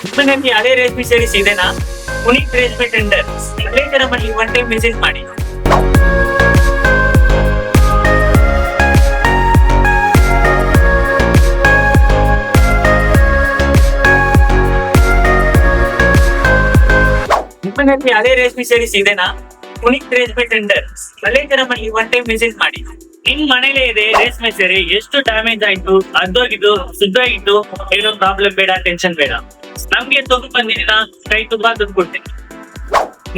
ನಿಮ್ಮಲ್ಲಿ ಅದೇ ರೇಷ್ಮೆ ಸೀರೀಸ್ ಇದೆನಾ? ಪುನೀತ್ ರೇಷ್ಮೆ ಟೆಂಡರ್ ಅದೇ ತರ ಮಾಡಿ ಒನ್ ಟೈಮ್ ಮೆಸೇಜ್ ಮಾಡಿ. ನಿಮ್ಮಲ್ಲಿ ಅದೇ ರೇಷ್ಮೆ ಸೀರೀಸ್ ಇದೆನಾ? ಪುನೀತ್ ರೇಷ್ಮೆ ಟೆಂಡರ್ ಅದೇ ತರ ಮಾಡಿ ಒನ್ ಟೈಮ್ ಮೆಸೇಜ್ ಮಾಡಿ. ನಿಮ್ ಮನೇಲೆ ಇದೆ ರೇಷ್ಮೆ ಸೀರೆ, ಎಷ್ಟು ಡ್ಯಾಮೇಜ್ ಆಯ್ತು, ಅದ್ದೋಗಿದ್ದು, ಸುದ್ದಾಗಿದ್ದು, ಏನೋ ಪ್ರಾಬ್ಲಮ್ ಬೇಡ, ಟೆನ್ಷನ್ ಬೇಡ. ನಮ್ಗೆ ತಗೊಂಡ್ ಬಂದಿದ್ದೀನ, ಕೈ ತುಂಬಾ ದುಡ್ಡು ಕೊಡ್ತೀನಿ.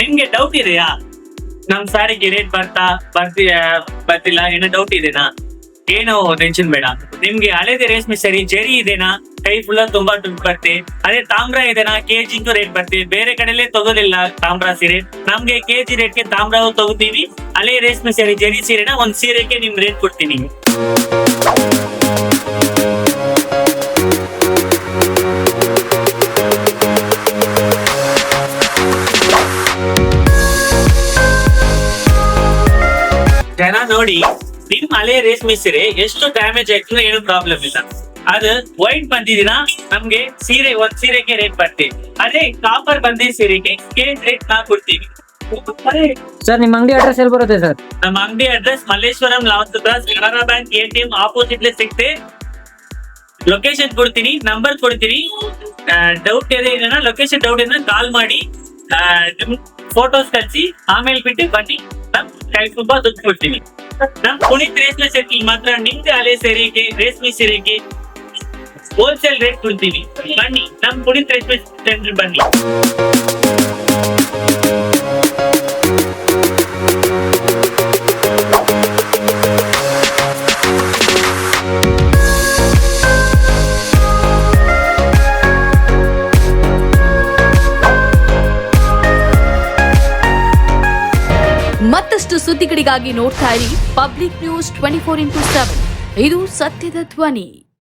ನಿಮ್ಗೆ ಡೌಟ್ ಇದೆಯಾ ನಮ್ ಸಾರಿಗೆ ರೇಟ್ ಬರ್ತಿಲ್ಲ, ಏನೋ ಡೌಟ್ ಇದೆನಾ? ಏನೋ ಟೆನ್ಷನ್ ಬೇಡ. ನಿಮ್ಗೆ ಹಳೇದೇ ರೇಷ್ಮೆ ಸರಿ ಜರಿ ಇದೆನಾ, ಕೈ ಫುಲ್ಲ ತುಂಬಾ ದುಡ್ಡು ಬರ್ತಿ. ಅದೇ ತಾಮ್ರ ಇದೆನಾ, ಕೆಜಿಗೂ ರೇಟ್ ಬರ್ತೀವಿ. ಬೇರೆ ಕಡೆಲೇ ತಗೋದಿಲ್ಲ ತಾಮ್ರ ಸೀರೆ, ನಮ್ಗೆ ಕೆಜಿ ರೇಟ್ಗೆ ತಾಮ್ರ ತಗೋತೀವಿ. ಹಳೆ ರೇಷ್ಮೆ ಸೀರೆ ಜರಿ ಸೀರೆನ ಒಂದ್ ಸೀರೆಗೆ ನಿಮ್ ರೇಟ್ ಕೊಡ್ತೀನಿ. ಜನ ನೋಡಿ, ನಿಮ್ ಹಳೆ ರೇಷ್ಮೆ ಸೀರೆ ಎಷ್ಟು ಡ್ಯಾಮೇಜ್ ಆಯ್ತು ಏನು ಪ್ರಾಬ್ಲಮ್ ಇಲ್ಲ. ಅದು ವೈಟ್ ಬಂದಿದ್ದೀನ, ನಮ್ಗೆ ಸೀರೆ ಒಂದ್ ಸೀರೆಗೆ ರೇಟ್ ಬರ್ತೀವಿ. ಅದೇ ಕಾಪರ್ ಬಂದಿದ್ದ ಸೀರೆಗೆ ರೇಟ್ ನಾ ಕೊಡ್ತೀವಿ. ಸರ್ ನಿಮ್ಮ ಅಂಗಡಿ ಅಡ್ರೆಸ್ ಎಲ್ಲಿ ಬರುತ್ತೆ ಸರ್? ನಮ್ಮ ಅಂಗಡಿ address Malleshwaram last cross Canara bank ATM opposite ಸಿಗ್ತೆ. ಲೊಕೇಶನ್ ಕೊಡ್ತೀನಿ, ನಂಬರ್ ಕೊಡ್ತೀನಿ. ಡೌಟ್ ಇದೆ ಲೊಕೇಶನ್ ಡೌಟ್ ಇದ್ರೆ ಕಾಲ್ ಮಾಡಿ, ನಿಮ್ ಫೋಟೋಸ್ ಕಳಿಸಿ, ಆಮೇಲೆ ಬಿಟ್ಟು ಬನ್ನಿ. ನಮ್ ಕೈ ತುಂಬಾ ದುಡ್ಡು ಕೊಡ್ತೀನಿ. ನಮ್ ಪುನೀತ್ ರೇಷ್ಮೆ ಸೆಟ್ಲ್ ಮಾತ್ರ ನಿಮ್ದೆ ಹಳೆ ಸೀರೆಗೆ ರೇಷ್ಮೆ ಸೀರೆಗೆ ಹೋಲ್ಸೇಲ್ ರೇಟ್ ಕೊಡ್ತೀವಿ. ಬನ್ನಿ, ನಮ್ ಪುನೀತ್ ರೇಷ್ಮೆ ಸೆಂಟರ್ ಬನ್ನಿ. ಮತ್ತಷ್ಟು ಸುದ್ದಿಗಳಿಗಾಗಿ ನೋಡ್ತಾ ಇರಿ ಪಬ್ಲಿಕ್ ನ್ಯೂಸ್ 24x7. ಇದು ಸತ್ಯದ ಧ್ವನಿ.